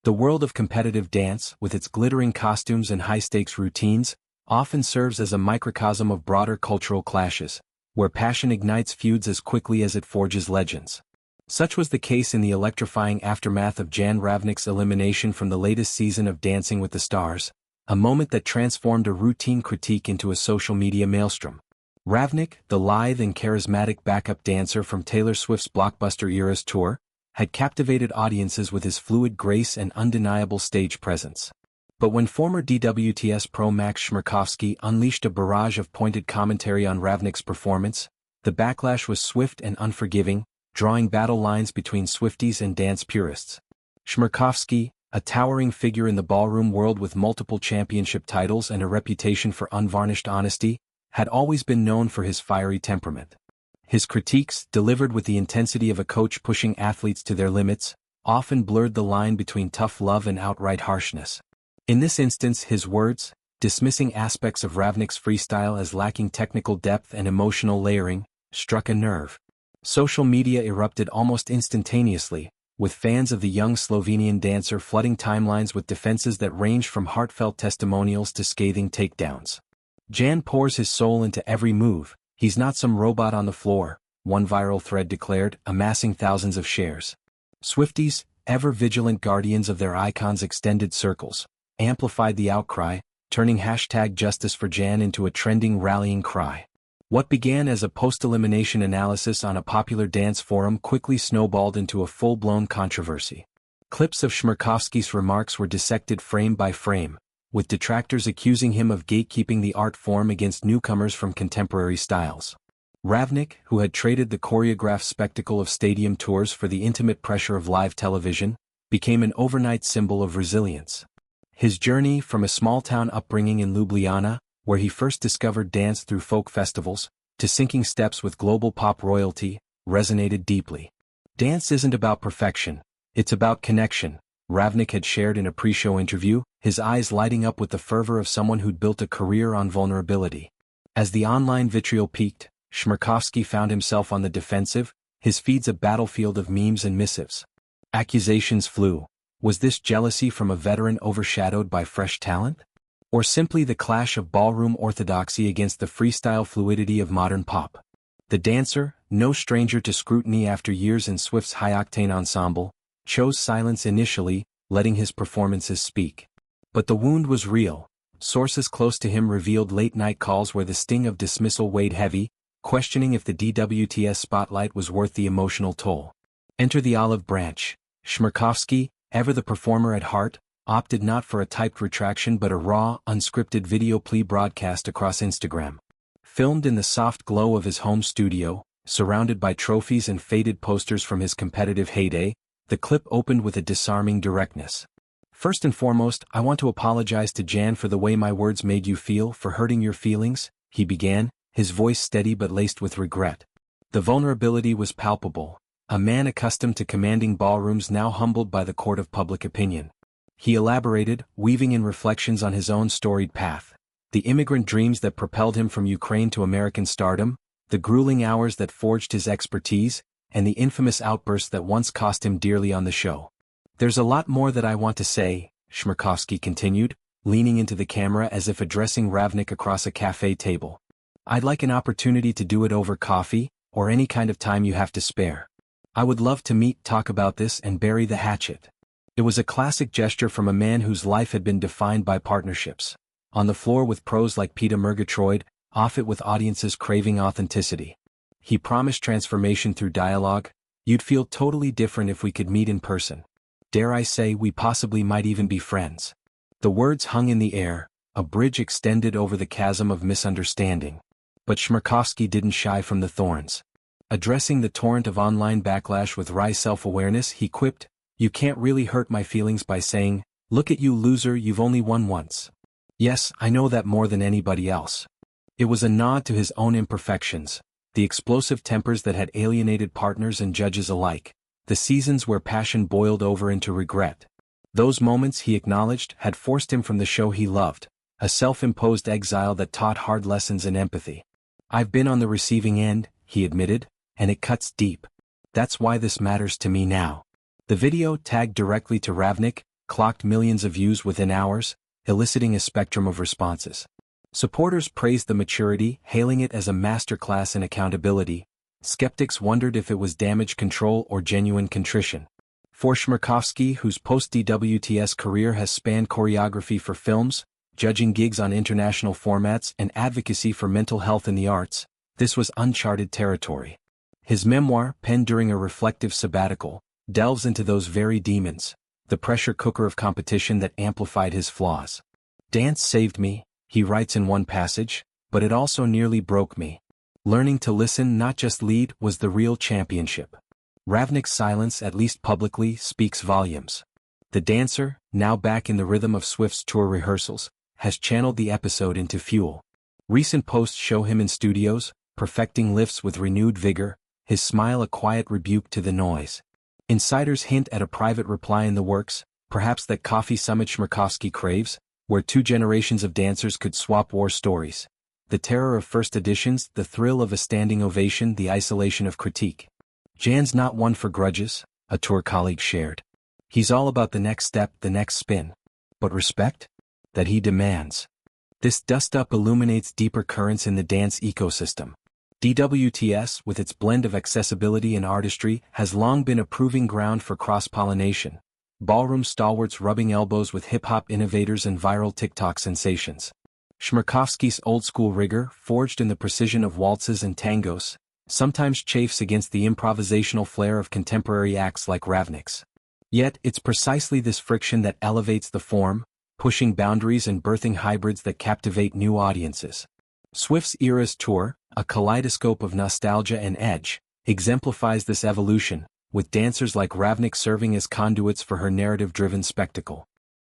The world of competitive dance, with its glittering costumes and high-stakes routines, often serves as a microcosm of broader cultural clashes, where passion ignites feuds as quickly as it forges legends. Such was the case in the electrifying aftermath of Jan Ravnik's elimination from the latest season of Dancing with the Stars, a moment that transformed a routine critique into a social media maelstrom. Ravnik, the lithe and charismatic backup dancer from Taylor Swift's blockbuster Eras tour, had captivated audiences with his fluid grace and undeniable stage presence. But when former DWTS pro Max Chmerkovskiy unleashed a barrage of pointed commentary on Ravnik's performance, the backlash was swift and unforgiving, drawing battle lines between Swifties and dance purists. Chmerkovskiy, a towering figure in the ballroom world with multiple championship titles and a reputation for unvarnished honesty, had always been known for his fiery temperament. His critiques, delivered with the intensity of a coach pushing athletes to their limits, often blurred the line between tough love and outright harshness. In this instance, his words, dismissing aspects of Ravnik's freestyle as lacking technical depth and emotional layering, struck a nerve. Social media erupted almost instantaneously, with fans of the young Slovenian dancer flooding timelines with defenses that ranged from heartfelt testimonials to scathing takedowns. Jan pours his soul into every move. He's not some robot on the floor, one viral thread declared, amassing thousands of shares. Swifties, ever vigilant guardians of their icon's extended circles, amplified the outcry, turning #JusticeForJan into a trending rallying cry. What began as a post-elimination analysis on a popular dance forum quickly snowballed into a full-blown controversy. Clips of Chmerkovskiy's remarks were dissected frame by frame, with detractors accusing him of gatekeeping the art form against newcomers from contemporary styles. Ravnik, who had traded the choreographed spectacle of stadium tours for the intimate pressure of live television, became an overnight symbol of resilience. His journey from a small-town upbringing in Ljubljana, where he first discovered dance through folk festivals, to sinking steps with global pop royalty, resonated deeply. Dance isn't about perfection, it's about connection, Ravnik had shared in a pre-show interview, his eyes lighting up with the fervor of someone who'd built a career on vulnerability. As the online vitriol peaked, Chmerkovskiy found himself on the defensive, his feeds a battlefield of memes and missives. Accusations flew. Was this jealousy from a veteran overshadowed by fresh talent? Or simply the clash of ballroom orthodoxy against the freestyle fluidity of modern pop? The dancer, no stranger to scrutiny after years in Swift's high-octane ensemble, chose silence initially, letting his performances speak. But the wound was real. Sources close to him revealed late-night calls where the sting of dismissal weighed heavy, questioning if the DWTS spotlight was worth the emotional toll. Enter the olive branch. Chmerkovskiy, ever the performer at heart, opted not for a typed retraction but a raw, unscripted video plea broadcast across Instagram. Filmed in the soft glow of his home studio, surrounded by trophies and faded posters from his competitive heyday, the clip opened with a disarming directness. First and foremost, I want to apologize to Jan for the way my words made you feel, for hurting your feelings, he began, his voice steady but laced with regret. The vulnerability was palpable, a man accustomed to commanding ballrooms now humbled by the court of public opinion. He elaborated, weaving in reflections on his own storied path, the immigrant dreams that propelled him from Ukraine to American stardom, the grueling hours that forged his expertise, and the infamous outburst that once cost him dearly on the show. There's a lot more that I want to say, Chmerkovskiy continued, leaning into the camera as if addressing Ravnik across a cafe table. I'd like an opportunity to do it over coffee, or any kind of time you have to spare. I would love to meet, talk about this and bury the hatchet. It was a classic gesture from a man whose life had been defined by partnerships. On the floor with pros like Peter Murgatroyd, off it with audiences craving authenticity. He promised transformation through dialogue. You'd feel totally different if we could meet in person. Dare I say we possibly might even be friends. The words hung in the air, a bridge extended over the chasm of misunderstanding. But Chmerkovskiy didn't shy from the thorns. Addressing the torrent of online backlash with wry self-awareness, he quipped, "You can't really hurt my feelings by saying, 'Look at you loser, you've only won once.' Yes, I know that more than anybody else." It was a nod to his own imperfections, the explosive tempers that had alienated partners and judges alike, the seasons where passion boiled over into regret. Those moments, he acknowledged, had forced him from the show he loved, a self-imposed exile that taught hard lessons in empathy. "I've been on the receiving end," he admitted, "and it cuts deep. That's why this matters to me now." The video, tagged directly to Ravnik, clocked millions of views within hours, eliciting a spectrum of responses. Supporters praised the maturity, hailing it as a masterclass in accountability. Skeptics wondered if it was damage control or genuine contrition. For Chmerkovskiy, whose post-DWTS career has spanned choreography for films, judging gigs on international formats, and advocacy for mental health in the arts, this was uncharted territory. His memoir, penned during a reflective sabbatical, delves into those very demons, the pressure cooker of competition that amplified his flaws. "Dance saved me," he writes in one passage, "but it also nearly broke me. Learning to listen, not just lead, was the real championship." Ravnik's silence, at least publicly, speaks volumes. The dancer, now back in the rhythm of Swift's tour rehearsals, has channeled the episode into fuel. Recent posts show him in studios, perfecting lifts with renewed vigor, his smile a quiet rebuke to the noise. Insiders hint at a private reply in the works, perhaps that coffee summit Chmerkovskiy craves, where two generations of dancers could swap war stories. The terror of first editions, the thrill of a standing ovation, the isolation of critique. "Jan's not one for grudges," a tour colleague shared. "He's all about the next step, the next spin. But respect? That he demands." This dust-up illuminates deeper currents in the dance ecosystem. DWTS, with its blend of accessibility and artistry, has long been a proving ground for cross-pollination. Ballroom stalwarts rubbing elbows with hip-hop innovators and viral TikTok sensations. Chmerkovskiy's old-school rigor, forged in the precision of waltzes and tangos, sometimes chafes against the improvisational flair of contemporary acts like Ravnik's. Yet, it's precisely this friction that elevates the form, pushing boundaries and birthing hybrids that captivate new audiences. Swift's Eras Tour, a kaleidoscope of nostalgia and edge, exemplifies this evolution, with dancers like Ravnik serving as conduits for her narrative-driven spectacle.